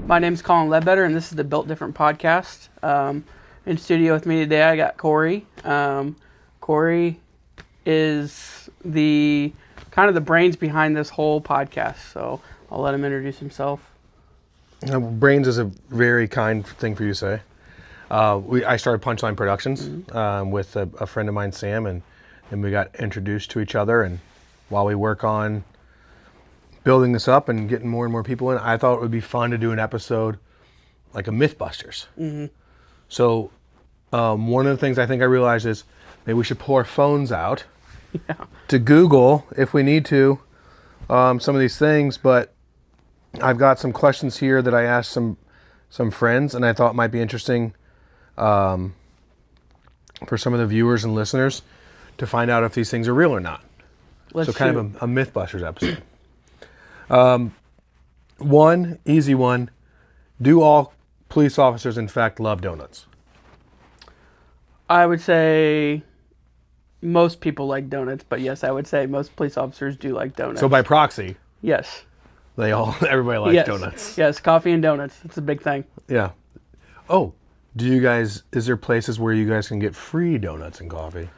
My name's Colin Ledbetter, and this is the Built Different podcast. In studio with me today, I got Corey. Corey is the kind of the brains behind this whole podcast, so I'll let him introduce himself. Brains is a very kind thing for you to say. I started Punchline Productions with a friend of mine, Sam, and we got introduced to each other. And while we work on building this up and getting more and more people in, I thought it would be fun to do an episode like a Mythbusters. Mm-hmm. So one of the things I think I realized is maybe we should pull our phones out to Google if we need to some of these things. But I've got some questions here that I asked some friends, and I thought might be interesting for some of the viewers and listeners to find out if these things are real or not. Let's so kind of a Mythbusters episode. One easy one. Do all police officers in fact love donuts? I would say most people like donuts, but yes, I would say most police officers do like donuts. So by proxy, yes, everybody likes donuts. Yes, coffee and donuts. It's a big thing. Yeah. Oh, is there places where you guys can get free donuts and coffee?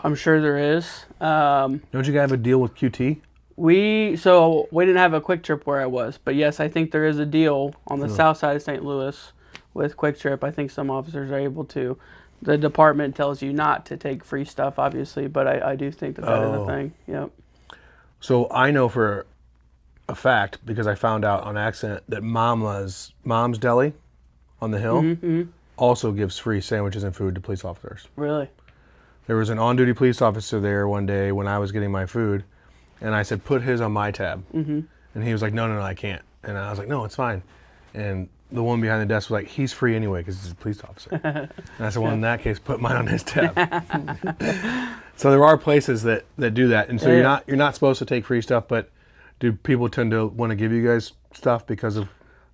I'm sure there is. Don't you guys have a deal with QT? We didn't have a Quick Trip where I was, but yes, I think there is a deal on the south side of St. Louis with Quick Trip. I think some officers are able to. The department tells you not to take free stuff, obviously, but I do think that is a thing. Yep. So I know for a fact, because I found out on accident, that Mom's Deli on the hill also gives free sandwiches and food to police officers. Really? There was an on-duty police officer there one day when I was getting my food, and I said, put his on my tab. Mm-hmm. And he was like, no, I can't. And I was like, no, it's fine. And the one behind the desk was like, he's free anyway because he's a police officer. And I said, well, in that case, put mine on his tab. So there are places that do that. And so you're not supposed to take free stuff, but do people tend to want to give you guys stuff because of...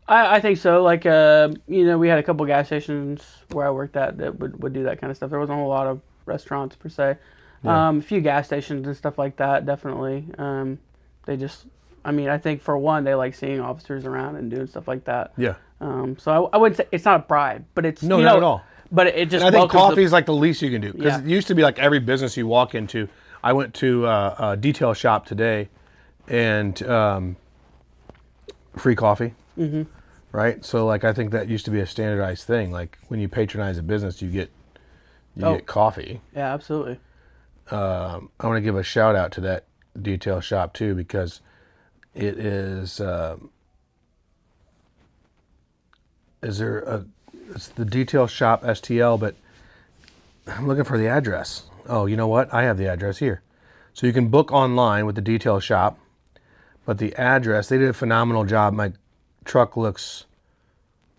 I think so. Like, we had a couple gas stations where I worked at that would do that kind of stuff. There wasn't a whole lot of restaurants per se. Yeah. A few gas stations and stuff like that, definitely. I think for one, they like seeing officers around and doing stuff like that. Yeah. So I wouldn't say it's not a bribe, but it's not at all. But it just. And I think coffee is like the least you can do, because it used to be like every business you walk into. I went to a detail shop today, and free coffee. Mm-hmm. Right. So like I think that used to be a standardized thing. Like when you patronize a business, you get coffee. Yeah, absolutely. I want to give a shout out to that detail shop too, because it is. It's the detail shop STL, but I'm looking for the address. Oh, you know what? I have the address here. So you can book online with the detail shop, but the address, they did a phenomenal job. My truck looks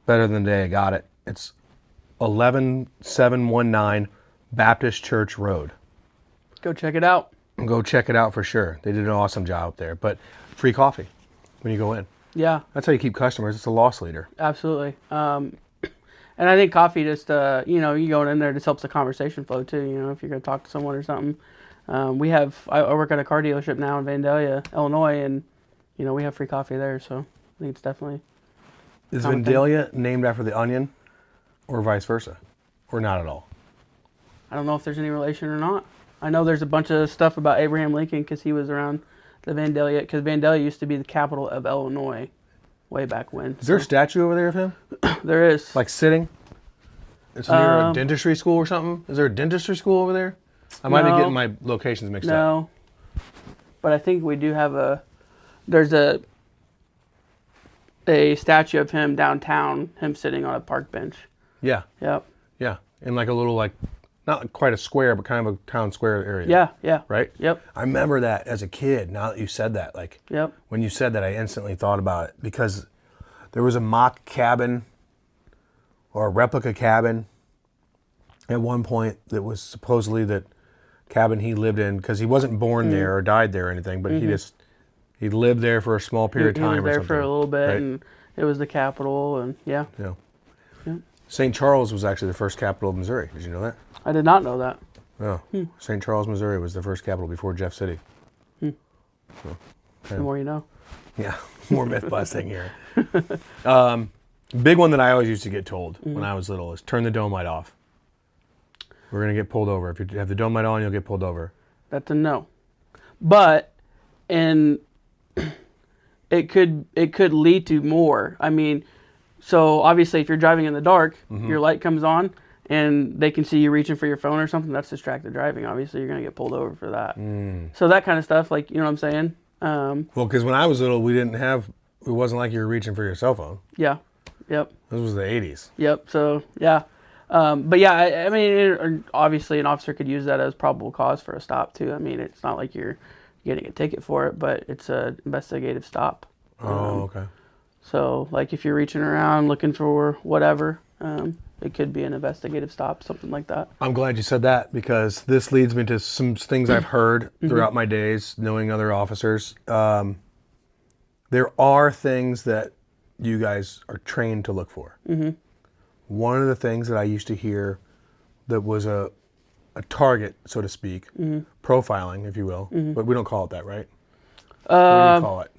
better than the day I got it. It's 11719 Baptist Church Road. Go check it out. Go check it out for sure. They did an awesome job up there. But free coffee when you go in. Yeah. That's how you keep customers. It's a loss leader. Absolutely. And I think coffee just, you going in there just helps the conversation flow too. If you're going to talk to someone or something. I work at a car dealership now in Vandalia, Illinois, and, we have free coffee there. So I think it's definitely. Is Vandalia named after the onion or vice versa? Or not at all? I don't know if there's any relation or not. I know there's a bunch of stuff about Abraham Lincoln because he was around the Vandalia, because Vandalia used to be the capital of Illinois way back when. Is there a statue over there of him? There is. Like sitting? It's near a dentistry school or something? Is there a dentistry school over there? I might be getting my locations mixed up. No. But I think we do have there's a statue of him downtown, him sitting on a park bench. Yeah. Yep. Yeah. In like a little not quite a square, but kind of a town square area. Yeah. Right? Yep. I remember that as a kid. Now that you said that, when you said that, I instantly thought about it, because there was a mock cabin or a replica cabin at one point that was supposedly that cabin he lived in, because he wasn't born there or died there or anything, but he lived there for a small period of time or something. He was there for a little bit, right? And it was the capital, and yeah. St. Charles was actually the first capital of Missouri. Did you know that? I did not know that. Oh, St. Charles, Missouri was the first capital before Jeff City. So, The more you know. Yeah, more myth busting here. Big one that I always used to get told when I was little is turn the dome light off. We're going to get pulled over. If you have the dome light on, you'll get pulled over. That's a no. But, and it could lead to more. I mean, so obviously if you're driving in the dark, your light comes on and they can see you reaching for your phone or something, that's distracted driving. Obviously you're going to get pulled over for that. So that kind of stuff, like, you know what I'm saying? Well, because when I was little, it wasn't like you were reaching for your cell phone. Yeah. Yep. This was the 80s. Yep. So, yeah. But yeah, I mean, obviously an officer could use that as probable cause for a stop too. I mean, it's not like you're getting a ticket for it, but it's an investigative stop. Okay. So, like if you're reaching around looking for whatever, it could be an investigative stop, something like that. I'm glad you said that because this leads me to some things I've heard throughout my days, knowing other officers. There are things that you guys are trained to look for. One of the things that I used to hear that was a target, so to speak, profiling, if you will, but we don't call it that, right? What do you call it?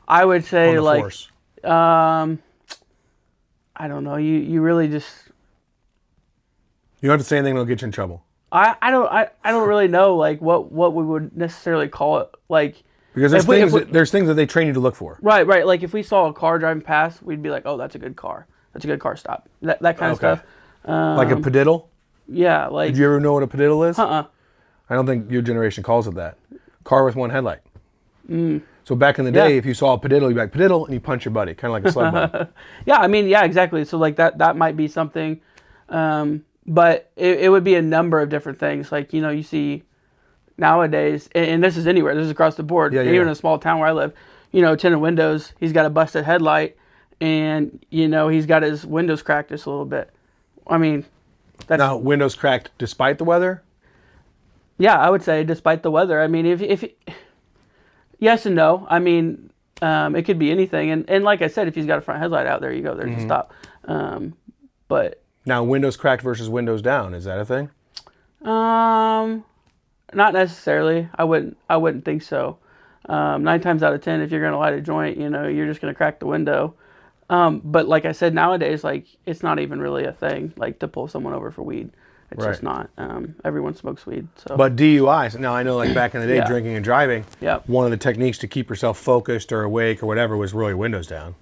I would say On the like, force. I don't know. You really just. You don't have to say anything that'll get you in trouble. I don't really know like what we would necessarily call it like. Because there's things that they train you to look for. Right. Like if we saw a car driving past, we'd be like, oh, that's a good car. That's a good car stop. That kind of stuff. Like a padiddle? Yeah. Like. Did you ever know what a padiddle is? I don't think your generation calls it that. Car with one headlight. So back in the day, if you saw a padiddle, you'd be like, padiddle, and you punch your buddy, kind of like a sled buddy. Yeah, I mean, yeah, exactly. So like that might be something. But it would be a number of different things. Like, you know, you see nowadays, and this is anywhere, this is across the board, even in a small town where I live, you know, tinted windows, he's got a busted headlight, and, you know, he's got his windows cracked just a little bit. I mean, that's... Now, windows cracked despite the weather? Yeah, I would say despite the weather. I mean, if yes and no. I mean, it could be anything. And like I said, if he's got a front headlight out, there you go. There's a stop. But... Now, windows cracked versus windows down, is that a thing? Not necessarily. I wouldn't think so. 9 times out of 10, if you're going to light a joint, you know, you're just going to crack the window. But like I said, nowadays, like, it's not even really a thing, like, to pull someone over for weed. It's just not. Everyone smokes weed. So. But DUIs, now I know like back in the day, drinking and driving, one of the techniques to keep yourself focused or awake or whatever was roll your windows down.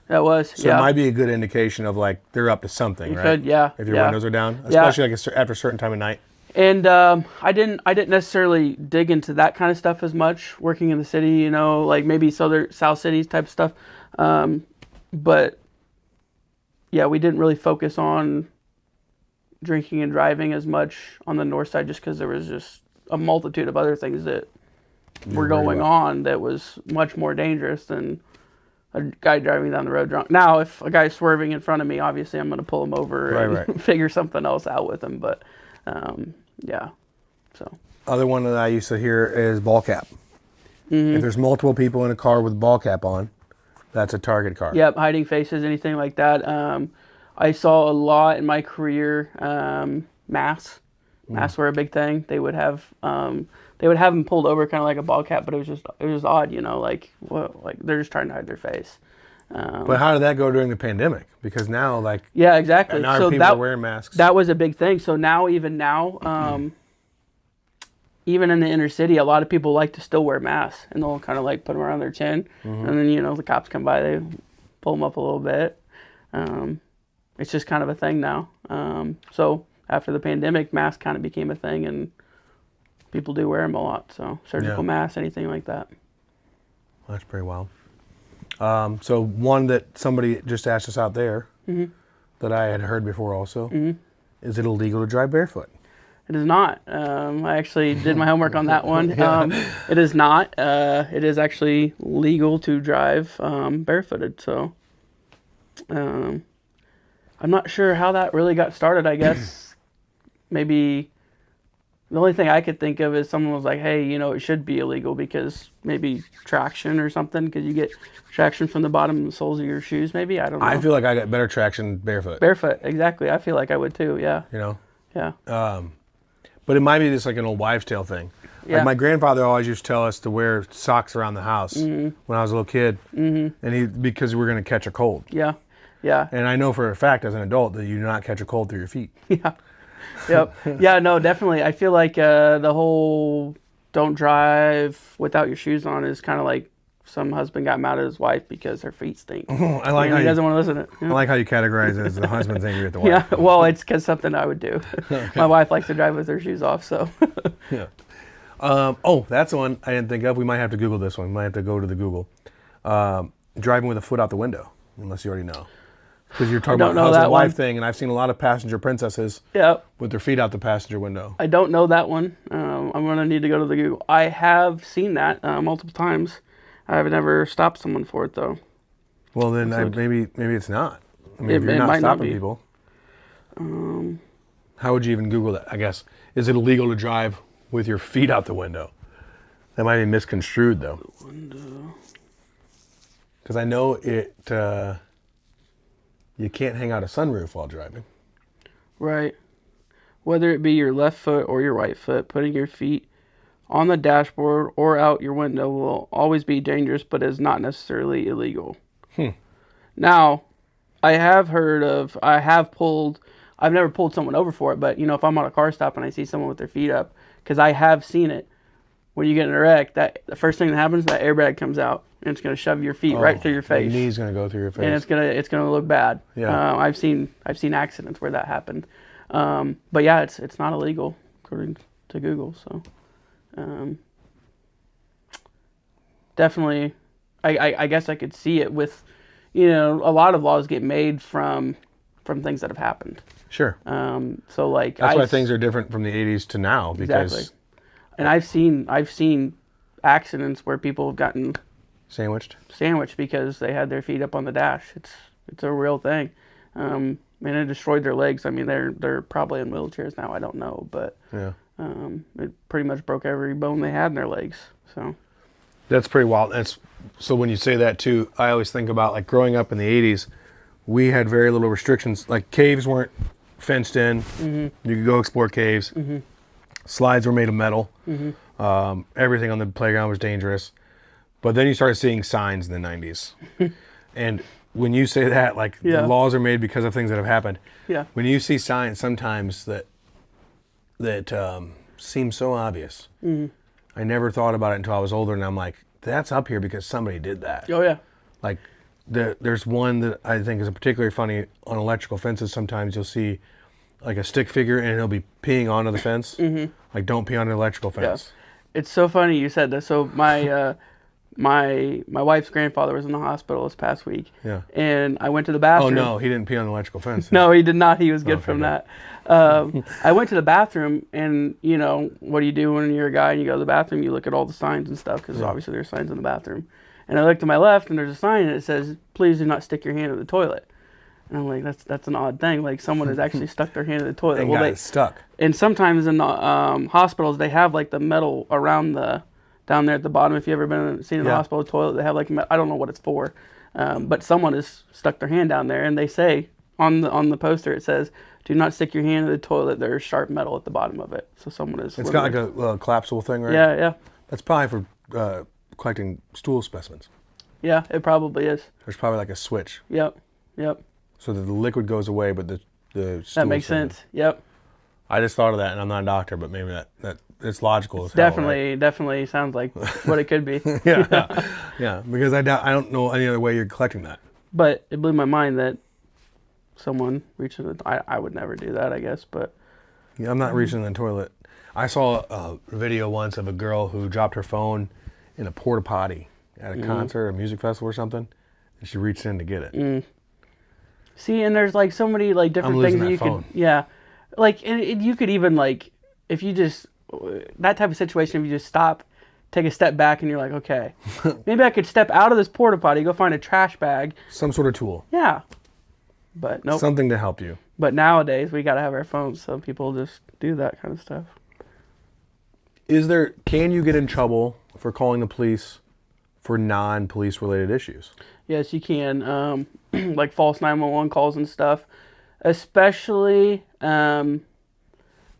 That was, So it might be a good indication of like they're up to something, right? Could, yeah. If your windows are down, especially like after a certain time of night. And I didn't necessarily dig into that kind of stuff as much working in the city, you know, like maybe South Cities type stuff. But yeah, we didn't really focus on drinking and driving as much on the north side just because there was just a multitude of other things that were going on that was much more dangerous than a guy driving down the road drunk. Now, if a guy's swerving in front of me, obviously I'm going to pull him over and figure something else out with him. But yeah, so. Other one that I used to hear is ball cap. If there's multiple people in a car with ball cap on, that's a target car. Yep, hiding faces, anything like that. I saw a lot in my career. Masks were a big thing. They would have them pulled over kind of like a ball cap, but it was just odd, you know, like they're just trying to hide their face. But how did that go during the pandemic? Because now, like, yeah, exactly. Now so people are wearing masks. That was a big thing. So now, even in the inner city, a lot of people like to still wear masks, and they'll kind of like put them around their chin, and then, you know, the cops come by, they pull them up a little bit. It's just kind of a thing now. So after the pandemic, masks kind of became a thing, and people do wear them a lot. So surgical masks, anything like that. That's pretty wild. So one that somebody just asked us out there that I had heard before also, is it illegal to drive barefoot? It is not. I actually did my homework on that one. It is not. It is actually legal to drive barefooted. So I'm not sure how that really got started, I guess. Maybe the only thing I could think of is someone was like, hey, you know, it should be illegal because maybe traction or something, because you get traction from the bottom of the soles of your shoes, maybe. I don't know. I feel like I got better traction barefoot. Barefoot, exactly. I feel like I would too, yeah. You know? Yeah. But it might be just like an old wives' tale thing. Yeah. Like my grandfather always used to tell us to wear socks around the house when I was a little kid, and because we were going to catch a cold. Yeah. Yeah. And I know for a fact as an adult that you do not catch a cold through your feet. Yeah. Yep. Yeah, no, definitely. I feel like the whole don't drive without your shoes on is kind of like some husband got mad at his wife because her feet stink. I like how he you, doesn't want to listen to it. I like how you categorize it as the husband's angry at the wife. Yeah, well, it's because something I would do. Okay. My wife likes to drive with her shoes off, so. Yeah. That's the one I didn't think of. We might have to Google this one. We might have to go to the Google. Driving with a foot out the window, unless you already know. Because you're talking about husband-wife thing, and I've seen a lot of passenger princesses with their feet out the passenger window. I don't know that one. I'm going to need to go to the Google. I have seen that multiple times. I've never stopped someone for it, though. Well, then maybe it's not. I mean, if you're not stopping people. How would you even Google that, I guess? Is it illegal to drive with your feet out the window? That might be misconstrued, though. Because I know it... you can't hang out a sunroof while driving. Right. Whether it be your left foot or your right foot, putting your feet on the dashboard or out your window will always be dangerous, but is not necessarily illegal. Now, I've never pulled someone over for it, but, if I'm on a car stop and I see someone with their feet up, because I have seen it, when you get in a wreck, the first thing that happens, that airbag comes out, and it's going to shove your feet right through your face. Your knee's going to go through your face. And it's going to look bad. Yeah. I've seen accidents where that happened. But yeah, it's not illegal according to Google. So definitely, I guess I could see it with, a lot of laws get made from things that have happened. Sure. So like that's why things are different from the 80s to now, because exactly. And I've seen accidents where people have gotten sandwiched because they had their feet up on the dash. It's a real thing. And it destroyed their legs. I mean, they're probably in wheelchairs now. I don't know, but yeah. It pretty much broke every bone they had in their legs. So that's pretty wild. So when you say that too, I always think about like growing up in the 80s, we had very little restrictions. Like caves weren't fenced in. You could go explore caves. Slides were made of metal. Everything on the playground was dangerous. But then you started seeing signs in the 90s. And when you say that, like the laws are made because of things that have happened. Yeah. When you see signs sometimes that seem so obvious. I never thought about it until I was older, and I'm like, that's up here because somebody did that. Oh, yeah. Like there's one that I think is particularly funny on electrical fences. Sometimes you'll see like a stick figure and he'll be peeing onto the fence. Like, don't pee on the electrical fence. Yeah. It's so funny you said that. So my my wife's grandfather was in the hospital this past week. Yeah. And I went to the bathroom. Oh no, he didn't pee on the electrical fence. No, he did not. He was good from that. I went to the bathroom, and what do you do when you're a guy and you go to the bathroom? You look at all the signs and stuff, because obviously there's signs in the bathroom. And I looked to my left, and there's a sign and it says, "Please do not stick your hand in the toilet." And I'm like, that's an odd thing. Like, someone has actually stuck their hand in the toilet. And got it stuck. And sometimes in the hospitals, they have like the metal around down there at the bottom. If you've ever seen in the hospital toilet, they have like I don't know what it's for, but someone has stuck their hand down there, and they say on the poster it says, "Do not stick your hand in the toilet. There's sharp metal at the bottom of it." So someone is. It's got like a collapsible thing, right? Yeah, yeah. That's probably for collecting stool specimens. Yeah, it probably is. There's probably like a switch. Yep. So that the liquid goes away, but the stool. That makes sense. Yep. I just thought of that, and I'm not a doctor, but maybe that it's logical as hell, definitely, right? Definitely sounds like what it could be. Yeah. Because I don't know any other way you're collecting that. But it blew my mind that someone reaching I would never do that, I guess, but. Yeah, I'm not reaching in the toilet. I saw a video once of a girl who dropped her phone in a porta potty at a concert or a music festival or something, and she reached in to get it. See, and there's like so many like different things that you could, like, and you could even like, if you just, that type of situation, if you just stop, take a step back, and you're like, okay, maybe I could step out of this porta potty, go find a trash bag. Some sort of tool. Yeah. But nope. Something to help you. But nowadays, we got to have our phones, so people just do that kind of stuff. Can you get in trouble for calling the police for non-police related issues? Yes, you can. Like false 911 calls and stuff. Especially,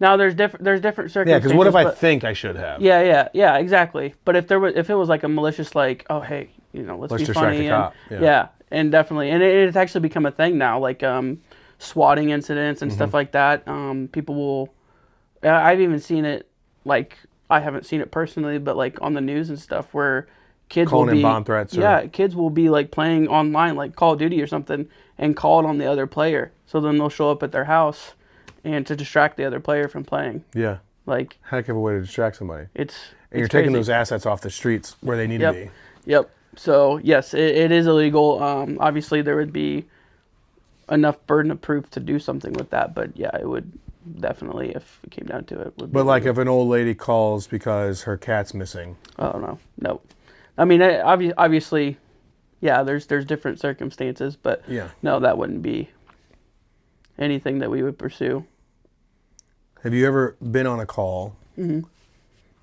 Now there's different circumstances. Yeah, because what if I think I should have? Yeah, exactly. But if it was like a malicious, like, oh hey, let's be distract funny, the cop. Yeah, and definitely, and it's actually become a thing now, like swatting incidents and stuff like that. People will. I've even seen it, like I haven't seen it personally, but like on the news and stuff where kids calling will be in bomb threats. Kids will be like playing online, like Call of Duty or something, and call it on the other player. So then they'll show up at their house, and to distract the other player from playing. Yeah. Like heck of a way to distract somebody. And you're taking those assets off the streets where they need to be. Yep. So yes, it is illegal. Obviously there would be enough burden of proof to do something with that, but yeah, it would definitely, if it came down to it. But like if an old lady calls because her cat's missing. Oh no. I mean, obviously, yeah, there's different circumstances, but no, that wouldn't be anything that we would pursue. Have you ever been on a call? Mm-hmm.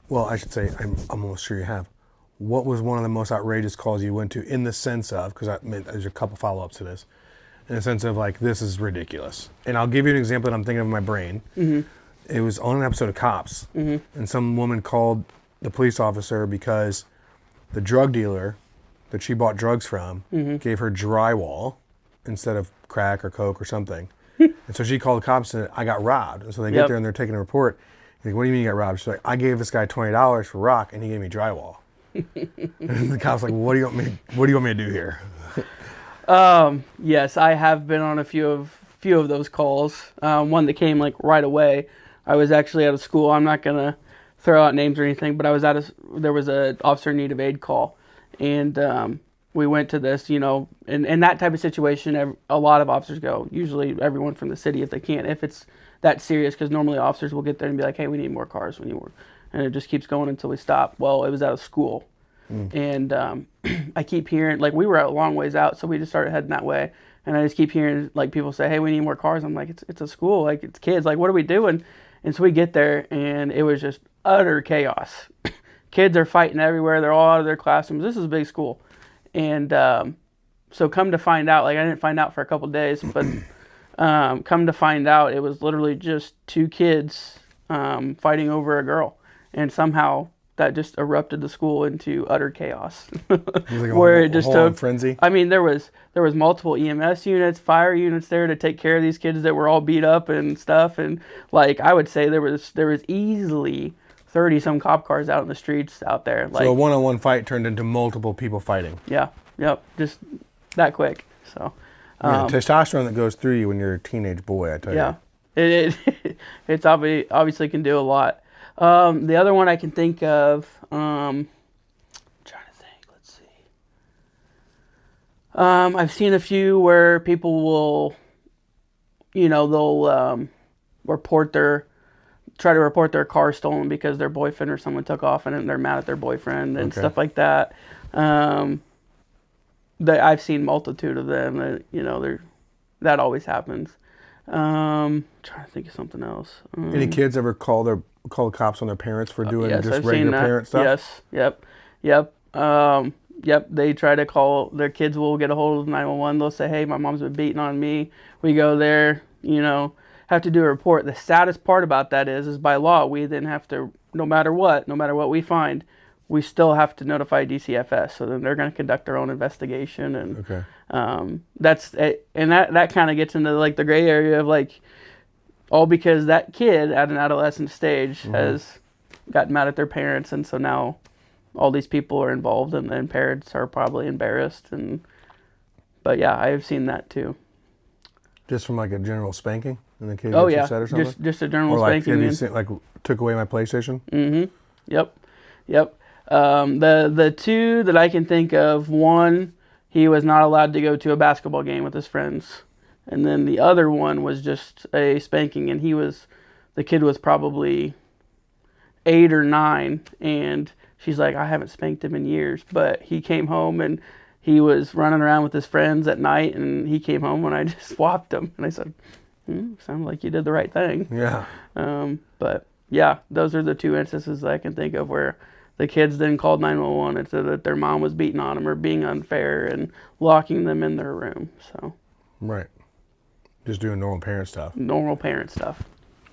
Well, I should say, I'm almost sure you have. What was one of the most outrageous calls you went to in the sense of, because there's a couple follow-ups to this, in the sense of like, this is ridiculous. And I'll give you an example that I'm thinking of in my brain. Mm-hmm. It was on an episode of Cops, and some woman called the police officer because the drug dealer that she bought drugs from gave her drywall instead of crack or coke or something. And so she called the cops and said, I got robbed. And so they get there and they're taking a report. He's like, what do you mean you got robbed? She's like, I gave this guy $20 for rock and he gave me drywall. And the cop's like, well, what do you want me to do here? Yes, I have been on a few of those calls. One that came like right away. I was actually out of school. I'm not gonna throw out names or anything, but there was a officer in need of aid call, and we went to this, in that type of situation, a lot of officers go, usually everyone from the city if they can, if it's that serious, because normally officers will get there and be like, hey, we need more cars, we need more, and it just keeps going until we stop. Well, it was out of school, and I keep hearing, like, we were a long ways out, so we just started heading that way, and I just keep hearing, like, people say, hey, we need more cars. I'm like, it's a school, like, it's kids, like, what are we doing? And so we get there, and it was just utter chaos. Kids are fighting everywhere. They're all out of their classrooms. This is a big school. And so come to find out, like, I didn't find out for a couple of days, but come to find out, it was literally just two kids fighting over a girl. And somehow that just erupted the school into utter chaos. Where it just took frenzy. I mean, there was multiple EMS units, fire units there to take care of these kids that were all beat up and stuff. And like, I would say there was easily 30 some cop cars out in the streets out there. Like, so a one-on-one fight turned into multiple people fighting. Yeah. Yep. Just that quick. So testosterone that goes through you when you're a teenage boy, I tell you. Yeah. It's obviously can do a lot. The other one I can think of, I'm trying to think, let's see. I've seen a few where people will, they'll try to report their car stolen because their boyfriend or someone took off and they're mad at their boyfriend and stuff like that. I've seen multitude of them. That always happens. Trying to think of something else. Any kids ever call the cops on their parents for doing regular parent stuff? Yes. Yep. They try to call, their kids will get a hold of 911. They'll say, hey, my mom's been beating on me. We go there, have to do a report. The saddest part about that is by law, we then have to, no matter what we find, we still have to notify DCFS. So then they're going to conduct their own investigation. And that's it. And that kind of gets into like the gray area of like, all because that kid at an adolescent stage has gotten mad at their parents. And so now all these people are involved and parents are probably embarrassed. But yeah, I have seen that too. Just from like a general spanking? And the kid gets upset or something? Just a general spanking. Have you seen, like, took away my PlayStation? Mm-hmm. Yep. The two that I can think of, one, he was not allowed to go to a basketball game with his friends. And then the other one was just a spanking, and the kid was probably 8 or 9, and she's like, I haven't spanked him in years. But he came home, and he was running around with his friends at night, and he came home when I just swapped him. And I said, sounds like you did the right thing. Yeah. But yeah, those are the two instances that I can think of where the kids then called 911 and said that their mom was beating on them or being unfair and locking them in their room. So. Right. Just doing normal parent stuff.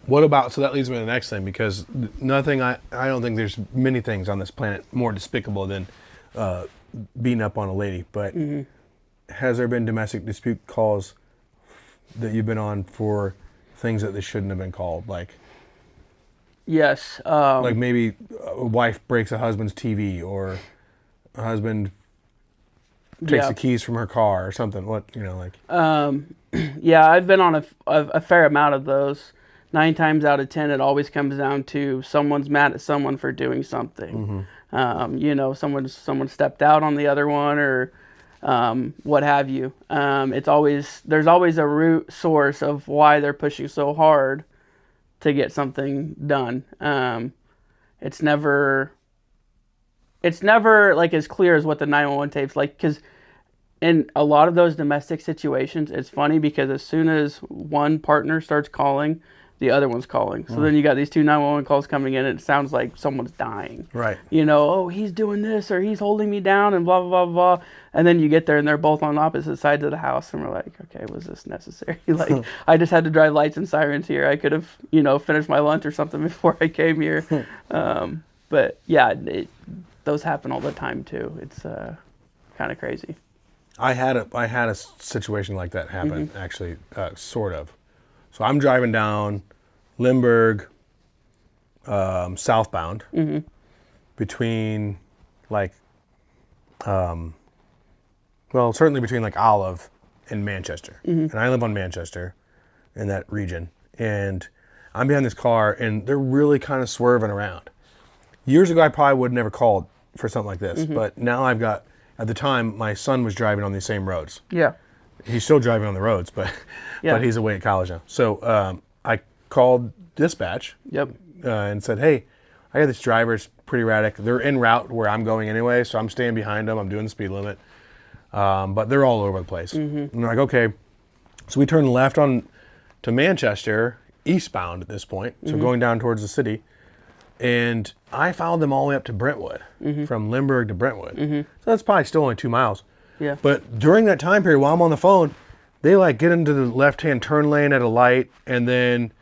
What about, so that leads me to the next thing, because nothing, I don't think there's many things on this planet more despicable than beating up on a lady, but has there been domestic dispute calls that you've been on for things that they shouldn't have been called? Like, yes. Like maybe a wife breaks a husband's TV, or a husband takes the keys from her car or something. What, like. Yeah, I've been on a fair amount of those. 9 times out of 10, it always comes down to someone's mad at someone for doing something. Someone stepped out on the other one, or what have you. There's always a root source of why they're pushing so hard to get something done. It's never like as clear as what the 911 tapes like, because in a lot of those domestic situations, it's funny because as soon as one partner starts calling, the other one's calling. So then you got these 2 911 calls coming in, and it sounds like someone's dying. Right. Oh, he's doing this, or he's holding me down, and blah, blah, blah, blah. And then you get there, and they're both on opposite sides of the house, and we're like, okay, was this necessary? Like, I just had to drive lights and sirens here. I could have, finished my lunch or something before I came here. But, yeah, those happen all the time, too. It's kind of crazy. I had a situation like that happen, actually, sort of. So I'm driving down Limburg, southbound, between certainly between Olive and Manchester. And I live on Manchester, in that region. And I'm behind this car, and they're really kind of swerving around. Years ago, I probably would have never called for something like this. But now at the time, my son was driving on these same roads. Yeah. He's still driving on the roads, but he's away at college now. So I called dispatch. And said, hey, I got this driver's pretty erratic. They're en route where I'm going anyway, so I'm staying behind them. I'm doing the speed limit. But they're all over the place. And they're like, okay. So we turned left to Manchester, eastbound at this point, so going down towards the city. And I followed them all the way up to Brentwood, from Limburg to Brentwood. So that's probably still only 2 miles. Yeah. But during that time period, while I'm on the phone, they get into the left-hand turn lane at a light, and then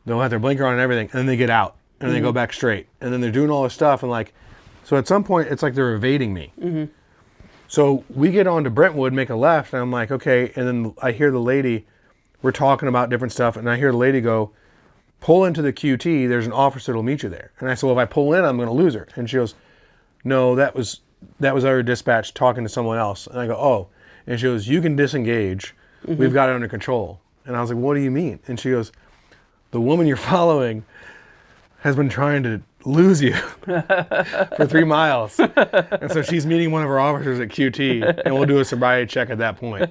they'll have their blinker on and everything, and then they get out, and they go back straight. And then they're doing all this stuff, and so at some point, it's like they're evading me. So we get on to Brentwood, make a left, and I'm like, okay. And then I hear the lady, we're talking about different stuff, and I hear the lady go, pull into the QT, there's an officer that'll meet you there. And I said, well, if I pull in, I'm going to lose her. And she goes, no, that was our dispatch talking to someone else. And I go, oh. And she goes, you can disengage. We've got it under control. And I was like, what do you mean? And she goes, the woman you're following has been trying to lose you for 3 miles. And so she's meeting one of her officers at QT, and we'll do a sobriety check at that point.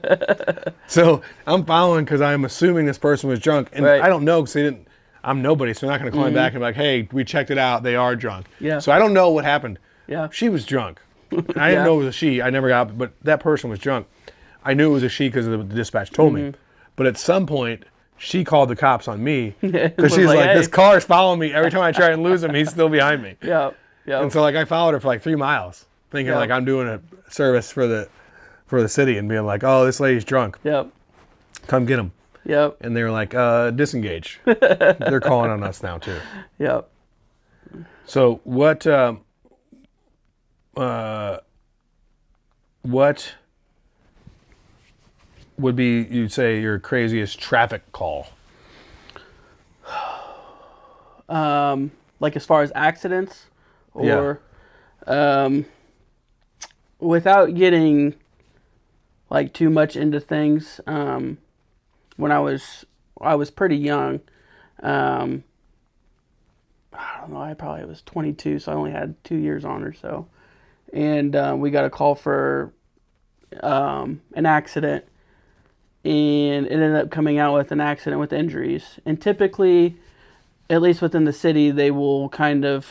So I'm following because I'm assuming this person was drunk. And I don't know because I'm nobody, so they're not going to call me back and be like, hey, we checked it out. They are drunk. Yeah. So I don't know what happened. Yeah. She was drunk. And I didn't know it was a she. I never got, but that person was drunk. I knew it was a she because the dispatch told me. But at some point, she called the cops on me because she's like, hey, this car is following me. Every time I try and lose him, he's still behind me. Yeah. And so I followed her for 3 miles, thinking I'm doing a service for the city, and being like, oh, this lady's drunk. Yep. Come get him. Yep. And they were like, disengage. They're calling on us now too. Yep. So what would be, you'd say, your craziest traffic call? As far as accidents, or without getting too much into things. When I was pretty young. I don't know, I probably was 22, so I only had 2 years on or so. And we got a call for an accident, and it ended up coming out with an accident with injuries. And typically, at least within the city, they will kind of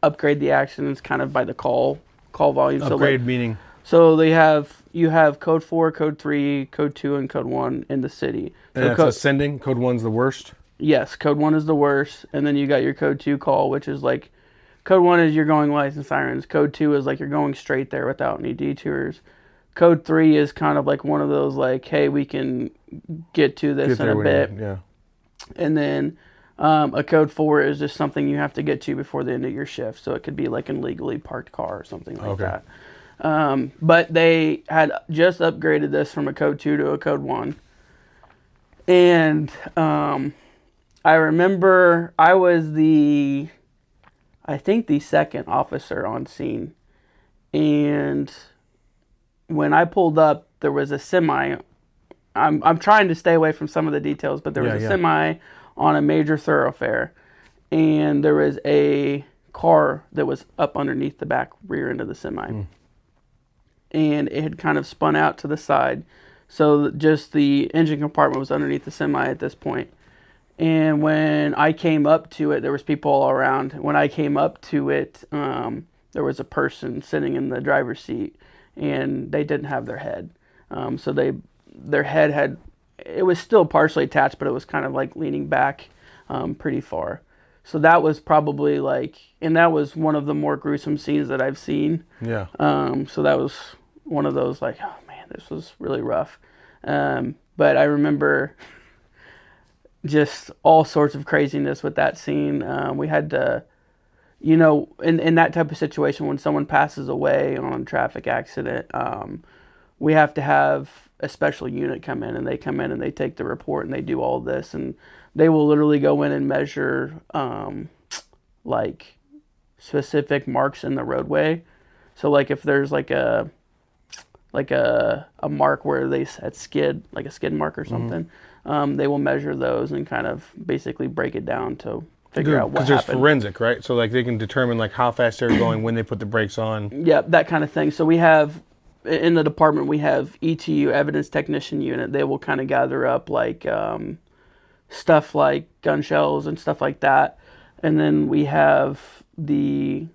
upgrade the accidents kind of by the call volume. Upgrade meaning? So you have code 4, code 3, code 2, and code 1 in the city. And so that's ascending? Code 1's the worst? Yes, code 1 is the worst. And then you got your code 2 call, which is code 1 is you're going lights and sirens. Code 2 is you're going straight there without any detours. Code 3 is kind of one of those hey, we can get to this in a bit. And then a code 4 is just something you have to get to before the end of your shift. So it could be like an illegally parked car or something like that. But they had just upgraded this from a code 2 to a code 1. And I remember I was the second officer on scene. And when I pulled up, there was a semi. I'm trying to stay away from some of the details, but there was a semi on a major thoroughfare. And there was a car that was up underneath the back rear end of the semi. And it had kind of spun out to the side. So just the engine compartment was underneath the semi at this point. And when I came up to it, there was people all around. When I came up to it, there was a person sitting in the driver's seat, and they didn't have their head. So their head had, it was still partially attached, but it was kind of like leaning back pretty far. So that was probably like, and that was one of the more gruesome scenes that I've seen. Yeah. So that was one of those like, oh man, this was really rough. But I remember just all sorts of craziness with that scene. We had to, you know, in that type of situation, when someone passes away on a traffic accident, we have to have a special unit come in, and they come in and they take the report and they do all this, and they will literally go in and measure like specific marks in the roadway. So like if there's like a mark where they had skid, like a skid mark or something, they will measure those and kind of basically break it down to figure out what happened. Because there's forensic, right? So like they can determine like how fast they're going when they put the brakes on. Yeah, that kind of thing. So we have, in the department, we have ETU, evidence technician unit. They will kind of gather up like stuff like gun shells and stuff like that. And then we have the,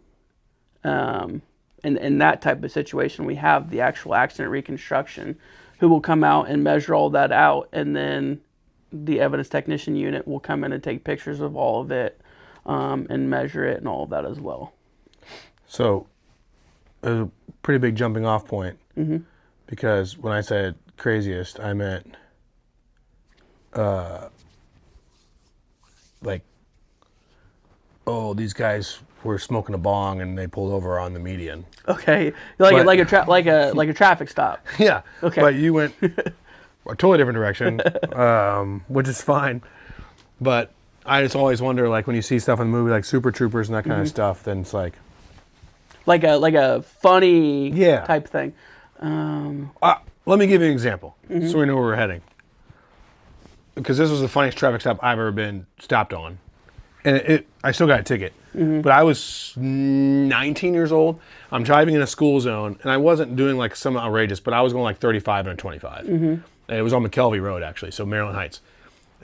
in that type of situation, we have the actual accident reconstruction, who will come out and measure all that out. And then the evidence technician unit will come in and take pictures of all of it and measure it and all of that as well. So a pretty big jumping off point, because when I said craziest, I meant like, oh, these guys were smoking a bong and they pulled over on the median. Okay, like a traffic stop. Yeah. Okay. But you went a totally different direction, which is fine. But I just always wonder, like when you see stuff in the movie, like Super Troopers and that kind of stuff, then it's like a funny type thing. Let me give you an example, so we know where we're heading. Because this was the funniest traffic stop I've ever been stopped on, and I still got a ticket. But I was 19 years old. I'm driving in a school zone, and I wasn't doing like some outrageous, but I was going like 35 and a 25. And it was on McKelvey Road, actually, so Maryland Heights.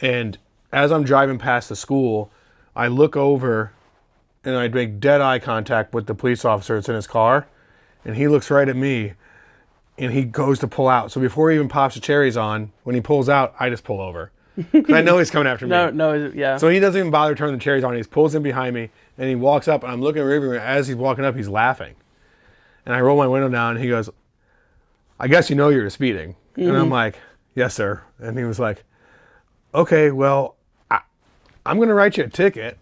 And as I'm driving past the school, I look over, and I make dead eye contact with the police officer that's in his car, and he looks right at me, and he goes to pull out. So before he even pops the cherries on, when he pulls out, I just pull over. I know he's coming after me. Yeah. So he doesn't even bother turning the cherries on. He just pulls in behind me, and he walks up, and I'm looking at him. As he's walking up, he's laughing. And I roll my window down, and he goes, I guess you know you're speeding. And I'm like, yes, sir. And he was like, okay, well, I'm going to write you a ticket,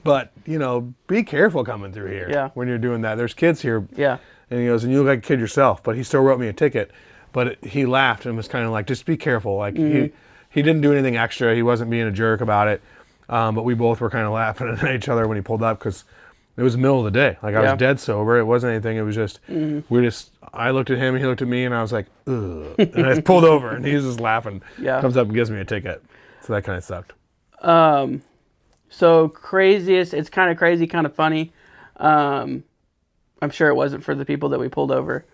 but, you know, be careful coming through here when you're doing that. There's kids here. Yeah. And he goes, and you look like a kid yourself. But he still wrote me a ticket. But he laughed and was kind of like, just be careful. Like, he didn't do anything extra. He wasn't being a jerk about it. But we both were kind of laughing at each other when he pulled up, because it was the middle of the day. Like, I was dead sober. It wasn't anything. It was just, I looked at him, he looked at me, and I was like, ugh. And I just pulled over, and he was just laughing. Yeah. Comes up and gives me a ticket. So that kind of sucked. So craziest, it's kind of crazy, kind of funny. I'm sure it wasn't for the people that we pulled over.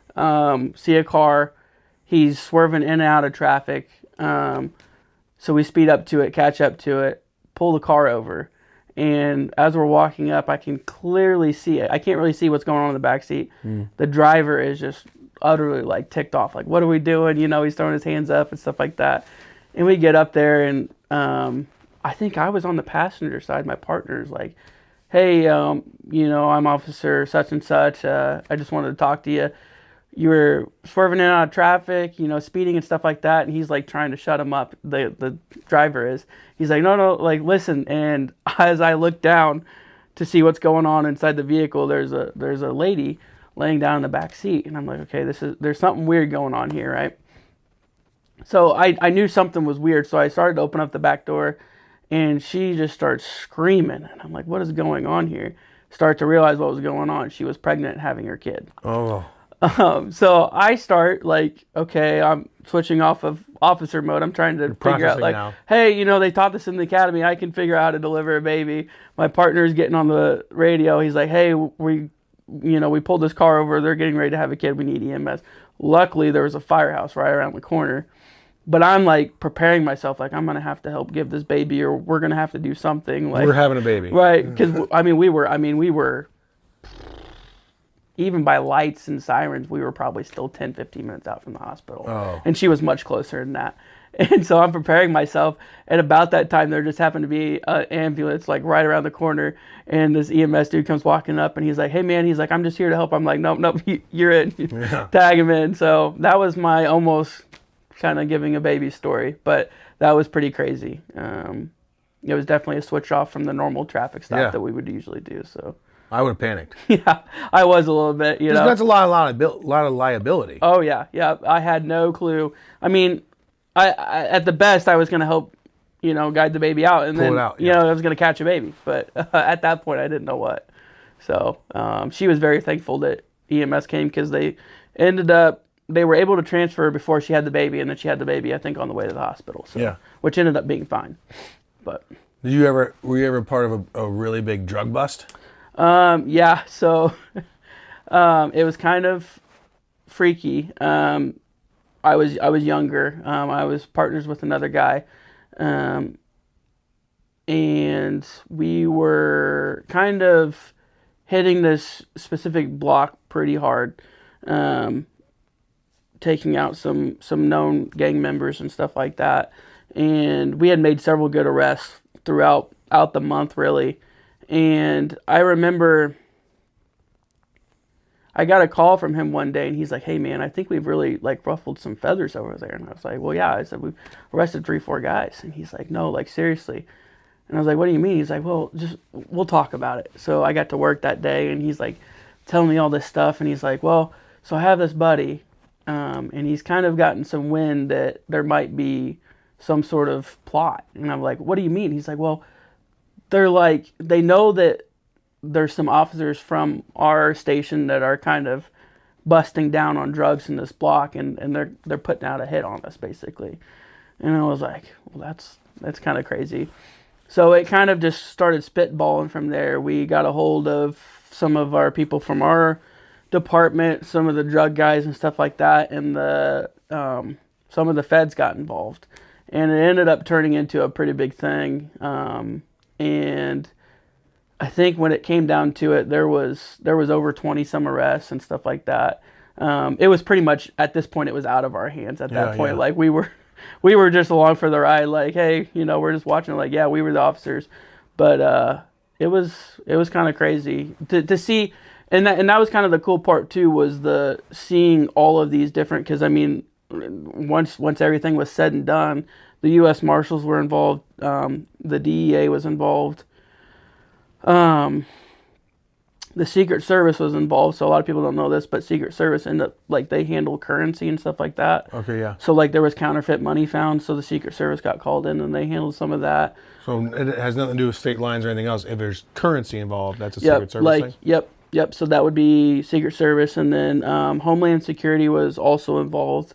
See a car, he's swerving in and out of traffic. So we speed up to it, catch up to it, pull the car over. And as we're walking up, I can clearly see it. I can't really see what's going on in the back seat. The driver is just utterly like ticked off. Like, what are we doing? You know, he's throwing his hands up and stuff like that. And we get up there, and I think I was on the passenger side. My partner's like, hey, you know, I'm officer such and such. I just wanted to talk to you. you were swerving in and out of traffic, speeding and stuff like that. And he's like trying to shut him up. The driver is. He's like, no, like listen. And as I look down to see what's going on inside the vehicle, there's a lady laying down in the back seat, and I'm like, okay, there's something weird going on here, right? So I knew something was weird, so I started to open up the back door, and she just starts screaming, and I'm like, what is going on here? Start to realize what was going on. She was pregnant and having her kid. Oh. So I start like, okay, I'm switching off of officer mode. I'm trying to figure out like, now. hey, they taught this in the academy. I can figure out how to deliver a baby. My partner's getting on the radio. He's like, hey, we pulled this car over. They're getting ready to have a kid. We need EMS. Luckily, there was a firehouse right around the corner. But I'm like preparing myself, like I'm going to have to help give this baby, or we're going to have to do something. Like we're having a baby. Right. Because, we were, even by lights and sirens, we were probably still 10, 15 minutes out from the hospital. Oh. And she was much closer than that. And so I'm preparing myself. And about that time, there just happened to be an ambulance like right around the corner. And this EMS dude comes walking up, and he's like, hey, man, he's like, I'm just here to help. I'm like, nope, you're in. Yeah. Tag him in. So that was my almost kind of giving a baby story. But that was pretty crazy. It was definitely a switch off from the normal traffic stop that we would usually do. So I would have panicked. Yeah, I was a little bit, That's a lot of liability. Oh, yeah. I had no clue. I mean, I at the best, I was going to help, guide the baby out. And then, I was going to catch a baby. But at that point, I didn't know what. So she was very thankful that EMS came, because they were able to transfer her before she had the baby. And then she had the baby, I think, on the way to the hospital. So, which ended up being fine. But were you ever part of a really big drug bust? Yeah, so it was kind of freaky. I was younger. I was partners with another guy, and we were kind of hitting this specific block pretty hard, taking out some known gang members and stuff like that. And we had made several good arrests throughout the month, really. And I remember I got a call from him one day, and he's like, hey, man, I think we've really, like, ruffled some feathers over there. And I was like, well, yeah. I said, we've arrested 3-4 guys. And he's like, no, like, seriously. And I was like, what do you mean? He's like, well, we'll talk about it. So I got to work that day, and he's, like, telling me all this stuff. And he's like, well, so I have this buddy, and he's kind of gotten some wind that there might be some sort of plot. And I'm like, what do you mean? He's like, well, they know that there's some officers from our station that are kind of busting down on drugs in this block, and they're putting out a hit on us, basically. And I was like, well, that's kind of crazy. So it kind of just started spitballing from there. We got a hold of some of our people from our department, some of the drug guys and stuff like that, and some of the feds got involved. And it ended up turning into a pretty big thing. And I think when it came down to it, there was over 20 some arrests and stuff like that. It was pretty much, at this point, it was out of our hands at that point. Yeah. Like we were just along for the ride. Like, hey, we're just watching. Like, yeah, we were the officers, but it was kind of crazy to see. And that was kind of the cool part too, was the seeing all of these different. Because I mean, once everything was said and done, the U.S. Marshals were involved. The DEA was involved. The Secret Service was involved. So a lot of people don't know this, but Secret Service ended up, like, they handle currency and stuff like that. Okay, yeah. So, like, there was counterfeit money found, so the Secret Service got called in and they handled some of that. So it has nothing to do with state lines or anything else. If there's currency involved, that's a Secret Service thing? Yep. So that would be Secret Service, and then Homeland Security was also involved.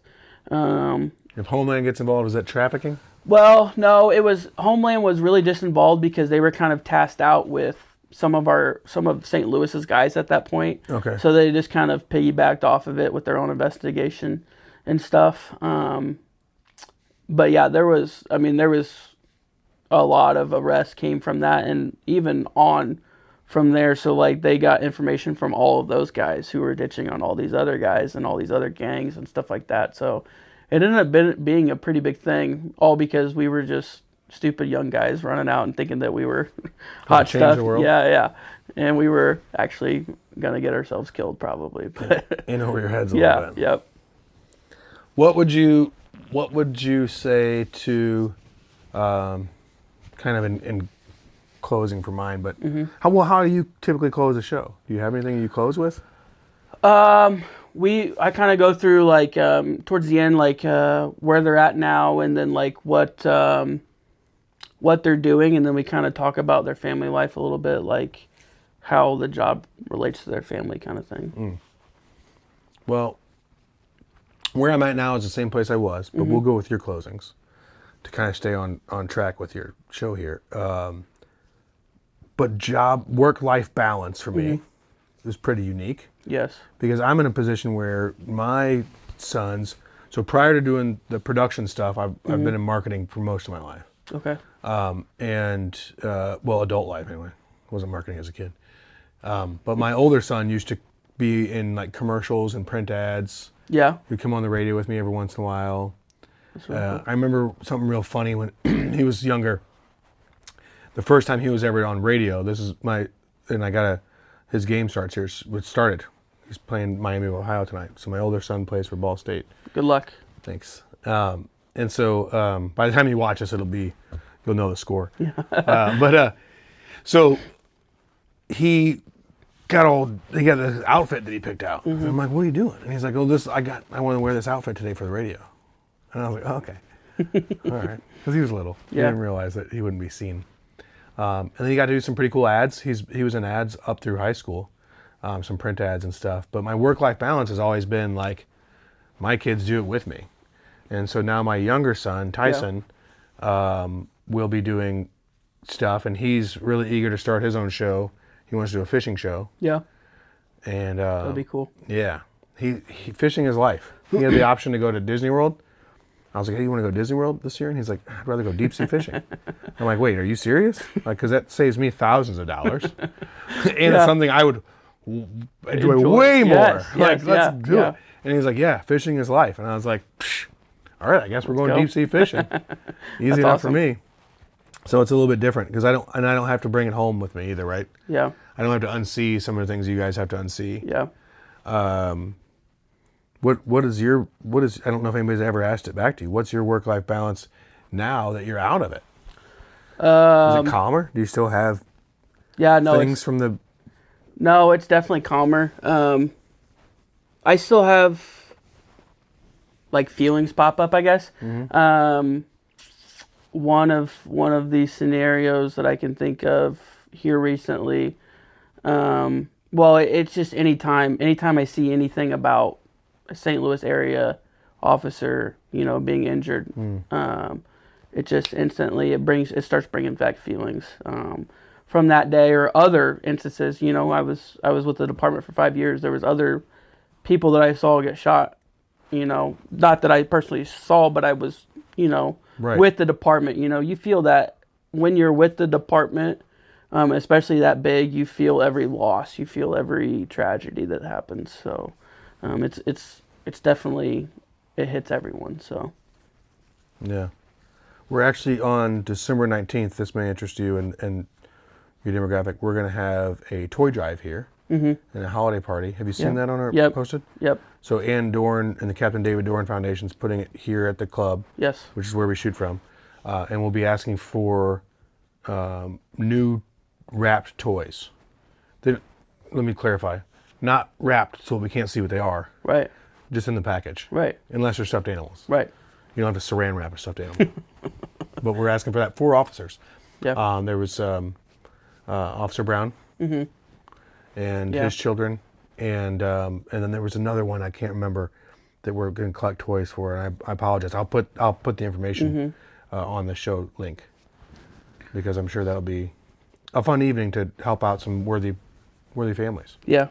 If Homeland gets involved, is that trafficking? Well, no, Homeland was really just involved because they were kind of tasked out with some of St. Louis's guys at that point. Okay. So they just kind of piggybacked off of it with their own investigation and stuff. But yeah, there was a lot of arrests came from that, and even on from there. So like they got information from all of those guys who were ditching on all these other guys and all these other gangs and stuff like that. So it ended up being a pretty big thing, all because we were just stupid young guys running out and thinking that we were Gonna hot change stuff. the world? Yeah. And we were actually gonna get ourselves killed probably. But In over your heads a little bit. Yep. What would you say to, kind of in closing for mine, but how do you typically close a show? Do you have anything you close with? I kind of go through like towards the end, like where they're at now, and then like what they're doing, and then we kind of talk about their family life a little bit, like how the job relates to their family, kind of thing. Well, where I'm at now is the same place I was, but we'll go with your closings to kind of stay on track with your show here. But work-life balance for me is pretty unique. Yes. Because I'm in a position where my sons, so prior to doing the production stuff, I've been in marketing for most of my life. Okay. Adult life anyway. Wasn't marketing as a kid. But my older son used to be in like commercials and print ads. Yeah. He'd come on the radio with me every once in a while. That's really cool. I remember something real funny when he was younger. The first time he was ever on radio, his game starts here. It started. He's playing Miami of Ohio tonight. So my older son plays for Ball State. Good luck. Thanks. And so by the time you watch this, you'll know the score. Yeah. So he got this outfit that he picked out. And I'm like, what are you doing? And he's like, I want to wear this outfit today for the radio. And I was like, oh, okay. All right. Because he was little. He didn't realize that he wouldn't be seen. And then he got to do some pretty cool ads. He was in ads up through high school, some print ads and stuff. But my work-life balance has always been like, my kids do it with me. And so now my younger son, Tyson, will be doing stuff, and he's really eager to start his own show. He wants to do a fishing show. Yeah. And that'd be cool. Yeah. Fishing is life. He had the option to go to Disney World. I was like, hey, you want to go to Disney World this year? And he's like, I'd rather go deep sea fishing. I'm like, wait, are you serious? Like, because that saves me thousands of dollars. And it's something I would enjoy way more. Let's do it. And he's like, yeah, fishing is life. And I was like, all right, I guess we're going deep sea fishing. Easy enough for me. So it's a little bit different because I don't have to bring it home with me either, right? Yeah. I don't have to unsee some of the things you guys have to unsee. Yeah. What is I don't know if anybody's ever asked it back to you. What's your work-life balance now that you're out of it? Is it calmer? Do you still have things from the... No, it's definitely calmer. I still have like feelings pop up, I guess. One of these scenarios that I can think of here recently, it's just anytime I see anything about a St. Louis area officer, being injured, it just instantly it starts bringing back feelings from that day or other instances. I was with the department for 5 years. There was other people that I saw get shot. Not that I personally saw, but I was with the department. You feel that when you're with the department, especially that big, you feel every loss, you feel every tragedy that happens. So it's definitely, it hits everyone. So yeah, we're actually on December 19th. This may interest you and your demographic. We're going to have a toy drive here and a holiday party. Have you seen that on our posted? Yep. So Ann Dorn and the Captain David Dorn Foundation's putting it here at the club. Yes. Which is where we shoot from. And we'll be asking for new wrapped toys. Let me clarify. Not wrapped so we can't see what they are. Right. Just in the package. Right. Unless they're stuffed animals. Right. You don't have to saran wrap a stuffed animal. But we're asking for that. 4 officers. Yeah. There was Officer Brown and his children. And then there was another one I can't remember that we're going to collect toys for. And I apologize. I'll put the information on the show link because I'm sure that'll be a fun evening to help out some worthy families. Yeah.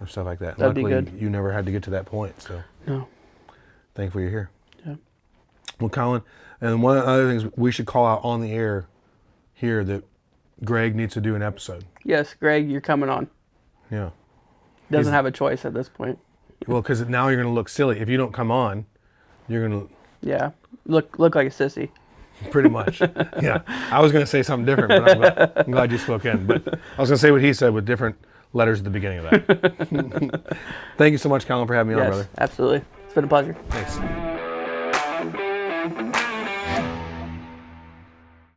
Or stuff like that. That'd Luckily, be good. You never had to get to that point. So no. Thankful you're here. Yeah. Well, Colin, and one of the other things we should call out on the air here that Greg needs to do an episode. Yes, Greg, you're coming on. Yeah. Doesn't have a choice at this point. Well, because now you're going to look silly. If you don't come on, you're going to... Yeah. Look like a sissy. Pretty much. Yeah. I was going to say something different, but I'm glad you spoke in. But I was going to say what he said with different letters at the beginning of that. Thank you so much, Colin, for having me on, brother. Absolutely. It's been a pleasure. Thanks.